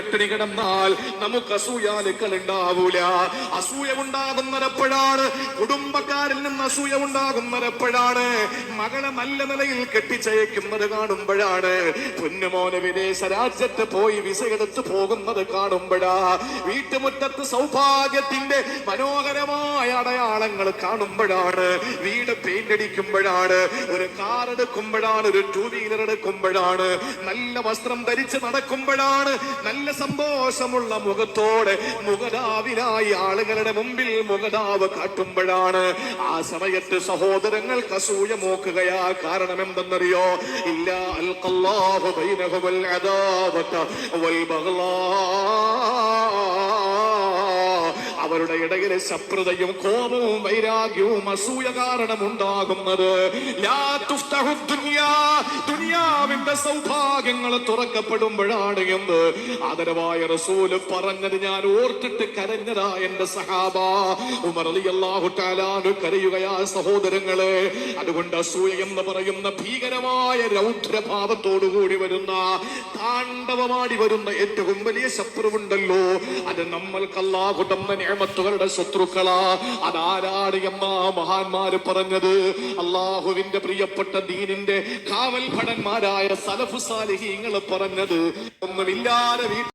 പട്ടിണി കിടന്നാൽ നമുക്ക് അസൂയാലുക്കൾ ഉണ്ടാവൂല. അസൂയ ഉണ്ടാകുന്നതെപ്പോഴാണ്? കുടുംബക്കാരിൽ നിന്ന് അസൂയ ഉണ്ടാകുന്നതെപ്പോഴാണ്? മകളെ നല്ല നിലയിൽ കെട്ടിച്ചയക്കുന്നത് കാണുമ്പോഴാണ്. പൊന്നുമോനെ വിദേശ രാജ്യത്ത് പോയി വിസ എടുത്ത് പോകുന്നത് കാണുമ്പോഴാ. വീട്ടുമുറ്റത്ത് സൗഭാഗ്യത്തിന്റെ മനോഹരമായ അടയാളങ്ങൾ കാണുമ്പോഴാണ്. വീട് പെയിന്റ് അടിക്കുമ്പോഴാണ്, ഒരു കാർ എടുക്കുമ്പോഴാണ്, ഒരു ടൂ വീലർ എടുക്കുമ്പോഴാണ്, നല്ല വസ്ത്രം ധരിച്ച് നടക്കുമ്പോഴാണ്, നല്ല സന്തോഷമുള്ള മുഖത്തോടെ മുഖദാവിലായി ആളുകളുടെ മുമ്പിൽ മുഖദാവ് കാട്ടുമ്പോഴാണ്. ആ സമയത്ത് സഹോദരങ്ങൾക്ക് അസൂയ മൂക്കുകയാ. കാരണം എന്തെന്നറിയോ? ഇല്ല അൽഖല്ലാഹു ബൈനഹുൽ അദാവത വൽ ബഗ്ളാ. അവരുടെ ഇടയിലെ ശത്രുതയും കോപവും വൈരാഗ്യവും അസൂയ കാരണം ഉണ്ടാകുന്നത്. ദുനിയാവിന്റെ സൗഭാഗ്യങ്ങൾ തുറക്കപ്പെടുമ്പോഴാണ് എന്ന് ആദരവായ റസൂല് പറഞ്ഞത് ഞാൻ ഓർത്തിട്ട് കരഞ്ഞതാ എന്റെ സഹാബ. ഉമർ റളിയല്ലാഹു തആല കരയുകയാ സഹോദരങ്ങളെ. അതുകൊണ്ട് അസൂയ എന്ന് പറയുന്ന ഭീകരമായ രൗദ്രഭാവത്തോടുകൂടി വരുന്ന, താണ്ഡവമാടി വരുന്ന ഏറ്റവും വലിയ ശത്രുവുണ്ടല്ലോ, അത് നമ്മൾക്ക് അല്ലാഹു തന്ന നിഅമത്തുകളുടെ ശത്രുക്കളാ. അതാരാണ് എന്നാ മഹാന്മാര് പറഞ്ഞത്? അള്ളാഹുവിന്റെ പ്രിയപ്പെട്ട ദീനിന്റെ കാവൽ ഭടന്മാരായ സലഫു സാലിഹീങ്ങൾ പറഞ്ഞത്. ഒന്നുമില്ലാതെ വീട്ടിൽ